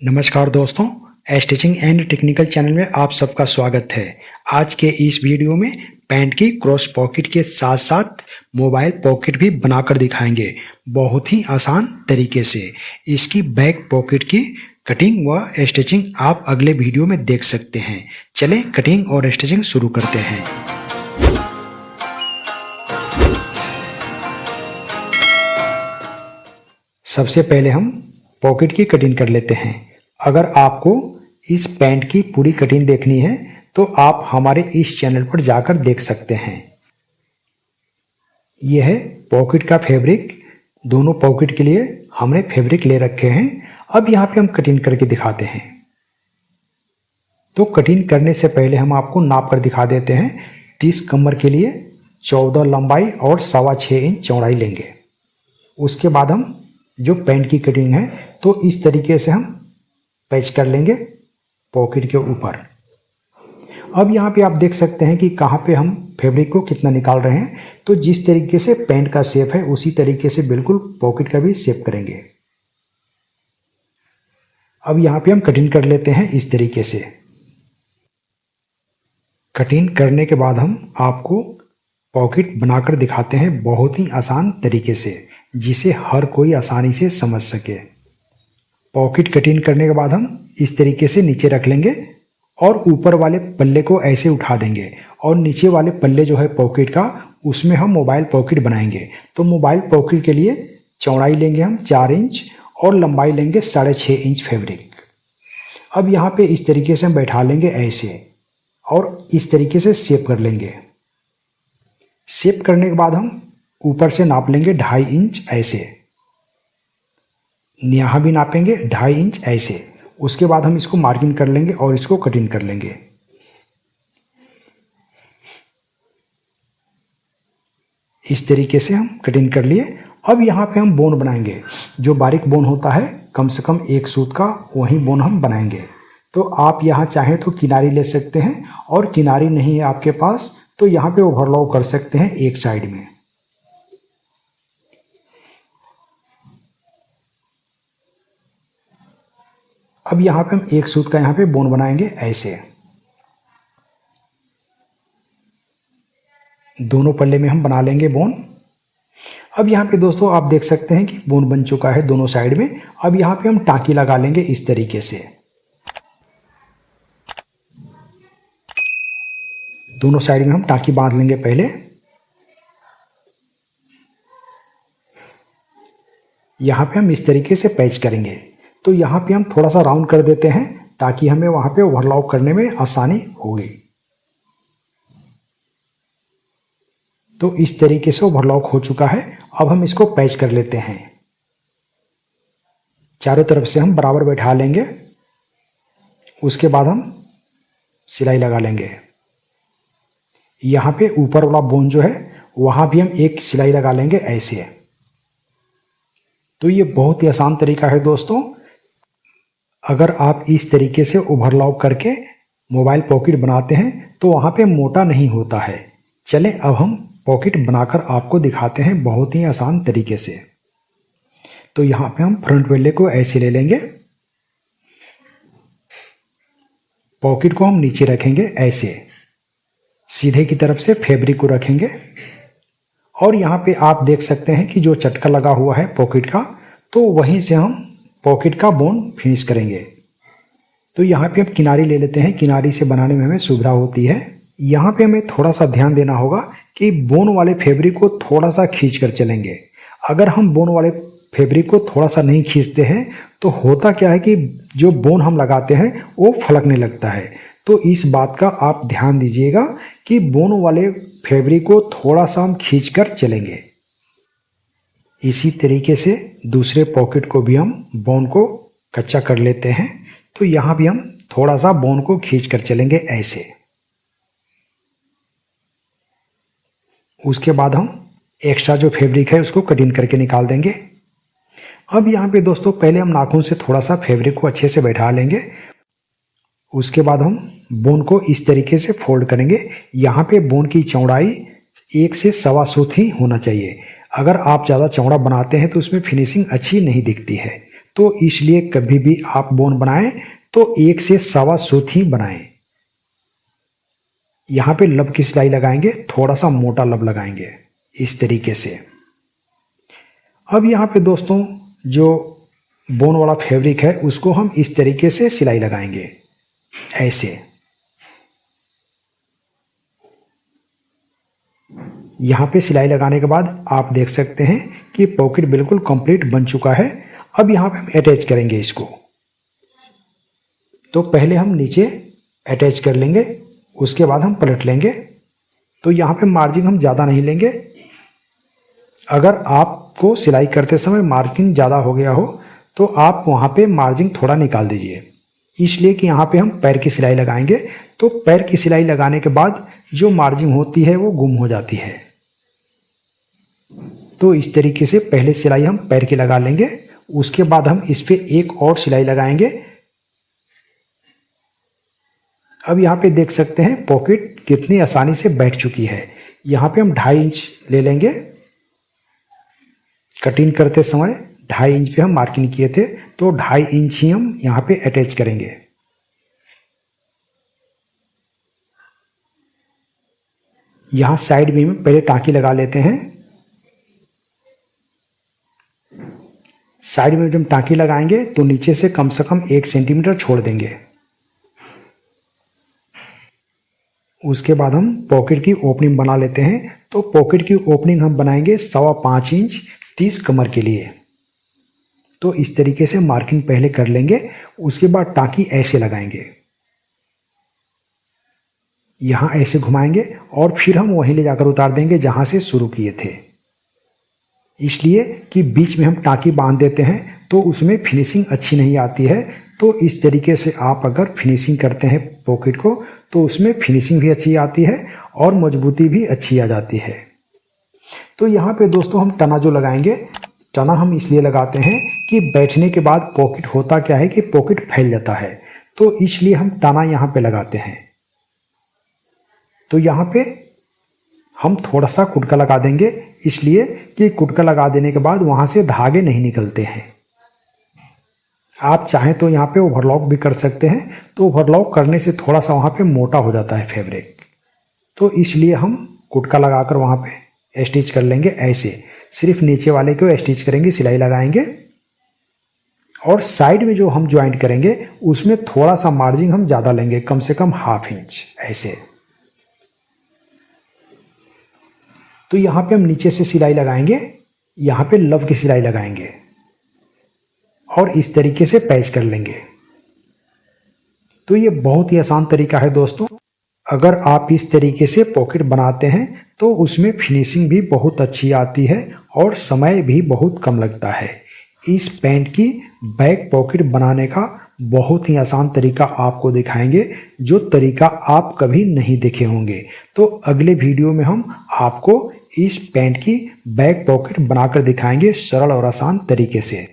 नमस्कार दोस्तों, stitching and technical channel में आप सबका स्वागत है। आज के इस वीडियो में पैंट की क्रॉस पॉकेट के साथ साथ मोबाइल पॉकेट भी बनाकर दिखाएंगे बहुत ही आसान तरीके से। इसकी बैक पॉकेट की कटिंग व स्टिचिंग आप अगले वीडियो में देख सकते हैं। चलें कटिंग और स्टिचिंग शुरू करते हैं। सबसे पहले हम पॉकेट की कटिंग कर लेते हैं। अगर आपको इस पैंट की पूरी कटिंग देखनी है तो आप हमारे इस चैनल पर जाकर देख सकते हैं। यह है पॉकेट का फैब्रिक। दोनों पॉकेट के लिए हमने फैब्रिक ले रखे हैं। अब यहाँ पे हम कटिंग करके दिखाते हैं। तो कटिंग करने से पहले हम आपको नाप कर दिखा देते हैं। 30 कमर के लिए 14 लंबाई और 6.25 इंच चौड़ाई लेंगे। उसके बाद हम जो पैंट की कटिंग है तो इस तरीके से हम पैच कर लेंगे पॉकेट के ऊपर। अब यहाँ पे आप देख सकते हैं कि कहाँ पे हम फैब्रिक को कितना निकाल रहे हैं। तो जिस तरीके से पैंट का शेप है उसी तरीके से बिल्कुल पॉकेट का भी शेप करेंगे। अब यहाँ पे हम कटिंग कर लेते हैं इस तरीके से। कटिंग करने के बाद हम आपको पॉकेट बनाकर दिखाते हैं बहुत ही आसान तरीके से, जिसे हर कोई आसानी से समझ सके। पॉकेट कटिंग करने के बाद हम इस तरीके से नीचे रख लेंगे और ऊपर वाले पल्ले को ऐसे उठा देंगे और नीचे वाले पल्ले जो है पॉकेट का, उसमें हम मोबाइल पॉकेट बनाएंगे। तो मोबाइल पॉकेट के लिए चौड़ाई लेंगे हम 4 इंच और लंबाई लेंगे 6.5 इंच फैब्रिक। अब यहाँ पे इस तरीके से हम बैठा लेंगे ऐसे और इस तरीके से शेप कर लेंगे। शेप करने के बाद हम ऊपर से नाप लेंगे 2.5 इंच ऐसे, यहाँ भी नापेंगे 2.5 इंच ऐसे। उसके बाद हम इसको मार्किंग कर लेंगे और इसको कटिंग कर लेंगे। इस तरीके से हम कटिंग कर लिए। अब यहाँ पे हम बोन बनाएंगे। जो बारीक बोन होता है कम से कम 1 सूत का, वही बोन हम बनाएंगे। तो आप यहाँ चाहें तो किनारी ले सकते हैं और किनारी नहीं है आपके पास तो यहाँ पे ओवरलॉक कर सकते हैं एक साइड में। अब यहाँ पे हम 1 सूत का यहाँ पे बोन बनाएंगे ऐसे। दोनों पल्ले में हम बना लेंगे बोन। अब यहाँ पे दोस्तों आप देख सकते हैं कि बोन बन चुका है दोनों साइड में। अब यहाँ पे हम टाँकी लगा लेंगे इस तरीके से। दोनों साइड में हम टाँकी बांध लेंगे पहले। यहाँ पे हम इस तरीके से पैच करेंगे। तो यहाँ पे हम थोड़ा सा राउंड कर देते हैं ताकि हमें वहाँ पे ओवरलॉक करने में आसानी होगी। तो इस तरीके से ओवरलॉक हो चुका है। अब हम इसको पैच कर लेते हैं। चारों तरफ से हम बराबर बैठा लेंगे। उसके बाद हम सिलाई लगा लेंगे। यहाँ पे ऊपर वाला बोन जो है वहाँ भी हम एक सिलाई लगा लेंगे ऐसे। तो ये बहुत ही आसान तरीका है दोस्तों। अगर आप इस तरीके से ओवरलॉक करके मोबाइल पॉकेट बनाते हैं तो वहाँ पे मोटा नहीं होता है। चलें अब हम पॉकेट बनाकर आपको दिखाते हैं बहुत ही आसान तरीके से। तो यहाँ पे हम फ्रंट पल्ले को ऐसे ले लेंगे। पॉकेट को हम नीचे रखेंगे ऐसे, सीधे की तरफ से फैब्रिक को रखेंगे। और यहाँ पे आप देख सकते हैं कि जो चटका लगा हुआ है पॉकेट का, तो वहीं से हम पॉकेट का बोन फिनिश करेंगे। तो यहाँ पे हम किनारी ले लेते हैं। किनारी से बनाने में हमें सुविधा होती है। यहाँ पे हमें थोड़ा सा ध्यान देना होगा कि बोन वाले फैब्रिक को थोड़ा सा खींच कर चलेंगे। अगर हम बोन वाले फैब्रिक को थोड़ा सा नहीं खींचते हैं तो होता क्या है कि जो बोन हम लगाते हैं वो फलकने लगता है। तो इस बात का आप ध्यान दीजिएगा कि बोन वाले फैब्रिक को थोड़ा सा हम खींच कर चलेंगे। इसी तरीके से दूसरे पॉकेट को भी हम बोन को कच्चा कर लेते हैं। तो यहाँ भी हम थोड़ा सा बोन को खींच कर चलेंगे ऐसे। उसके बाद हम एक्स्ट्रा जो फैब्रिक है उसको कटिंग करके निकाल देंगे। अब यहाँ पे दोस्तों पहले हम नाखून से थोड़ा सा फैब्रिक को अच्छे से बैठा लेंगे। उसके बाद हम बोन को इस तरीके से फोल्ड करेंगे। यहाँ पे बोन की चौड़ाई 1 से 1.25 सूत ही होना चाहिए। अगर आप ज़्यादा चौड़ा बनाते हैं तो उसमें फिनिशिंग अच्छी नहीं दिखती है। तो इसलिए कभी भी आप बोन बनाएं तो 1 से सवा सूत ही बनाएं। यहाँ पे लब की सिलाई लगाएंगे, थोड़ा सा मोटा लब लगाएंगे इस तरीके से। अब यहाँ पे दोस्तों जो बोन वाला फैब्रिक है उसको हम इस तरीके से सिलाई लगाएंगे, ऐसे। यहाँ पे सिलाई लगाने के बाद आप देख सकते हैं कि पॉकेट बिल्कुल कंप्लीट बन चुका है। अब यहाँ पे हम अटैच करेंगे इसको। तो पहले हम नीचे अटैच कर लेंगे, उसके बाद हम पलट लेंगे। तो यहाँ पे मार्जिन हम ज़्यादा नहीं लेंगे। अगर आपको सिलाई करते समय मार्जिन ज़्यादा हो गया हो तो आप वहाँ पे मार्जिन थोड़ा निकाल दीजिए, इसलिए कि यहाँ पे हम पैर की सिलाई लगाएंगे। तो पैर की सिलाई लगाने के बाद जो मार्जिन होती है वो गुम हो जाती है। तो इस तरीके से पहले सिलाई हम पैर की लगा लेंगे, उसके बाद हम इस पे एक और सिलाई लगाएंगे। अब यहाँ पे देख सकते हैं पॉकेट कितनी आसानी से बैठ चुकी है। यहाँ पे हम 2.5 इंच ले लेंगे। कटिंग करते समय 2.5 इंच पे हम मार्किंग किए थे, तो 2.5 इंच ही हम यहाँ पे अटैच करेंगे। यहाँ साइड में पहले टाँकी लगा लेते हैं। साइड में जब टाँकी लगाएंगे तो नीचे से कम 1 सेंटीमीटर छोड़ देंगे। उसके बाद हम पॉकेट की ओपनिंग बना लेते हैं। तो पॉकेट की ओपनिंग हम बनाएंगे 5.25 इंच 30 कमर के लिए। तो इस तरीके से मार्किंग पहले कर लेंगे, उसके बाद टाँकी ऐसे लगाएंगे, यहाँ ऐसे घुमाएंगे और फिर हम वहीं ले जाकर उतार देंगे जहाँ से शुरू किए थे। इसलिए कि बीच में हम टाँकी बांध देते हैं तो उसमें फिनिशिंग अच्छी नहीं आती है। तो इस तरीके से आप अगर फिनिशिंग करते हैं पॉकेट को तो उसमें फिनिशिंग भी अच्छी आती है और मजबूती भी अच्छी आ जाती है। तो यहाँ पे दोस्तों हम टना जो लगाएंगे, टना हम इसलिए लगाते हैं कि बैठने के बाद पॉकेट होता क्या है कि पॉकेट फैल जाता है, तो इसलिए हम टना यहाँ पे लगाते हैं। तो यहाँ पे हम थोड़ा सा कुटका लगा देंगे, इसलिए कि कुटका लगा देने के बाद वहाँ से धागे नहीं निकलते हैं। आप चाहें तो यहाँ पे ओवरलॉक भी कर सकते हैं, तो ओवरलॉक करने से थोड़ा सा वहाँ पे मोटा हो जाता है फैब्रिक, तो इसलिए हम कुटका लगाकर वहाँ पे स्टिच कर लेंगे। ऐसे सिर्फ नीचे वाले को स्टिच करेंगे, सिलाई लगाएंगे और साइड में जो हम ज्वाइंट करेंगे उसमें थोड़ा सा मार्जिन हम ज़्यादा लेंगे, कम से कम 1/2 इंच ऐसे। तो यहाँ पे हम नीचे से सिलाई लगाएंगे, यहाँ पे लव की सिलाई लगाएंगे और इस तरीके से पैच कर लेंगे। तो ये बहुत ही आसान तरीका है दोस्तों। अगर आप इस तरीके से पॉकेट बनाते हैं तो उसमें फिनिशिंग भी बहुत अच्छी आती है और समय भी बहुत कम लगता है। इस पैंट की बैक पॉकेट बनाने का बहुत ही आसान तरीका आपको दिखाएंगे, जो तरीका आप कभी नहीं देखे होंगे। तो अगले वीडियो में हम आपको इस पैंट की बैक पॉकेट बनाकर दिखाएंगे सरल और आसान तरीके से।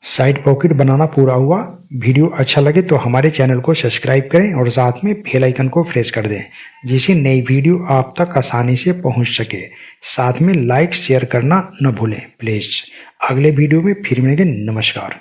साइड पॉकेट बनाना पूरा हुआ। वीडियो अच्छा लगे तो हमारे चैनल को सब्सक्राइब करें और साथ में बेल आइकन को प्रेस कर दें, जिससे नई वीडियो आप तक आसानी से पहुंच सके। साथ में लाइक शेयर करना न भूलें प्लीज़। अगले वीडियो में फिर मिलेंगे। नमस्कार।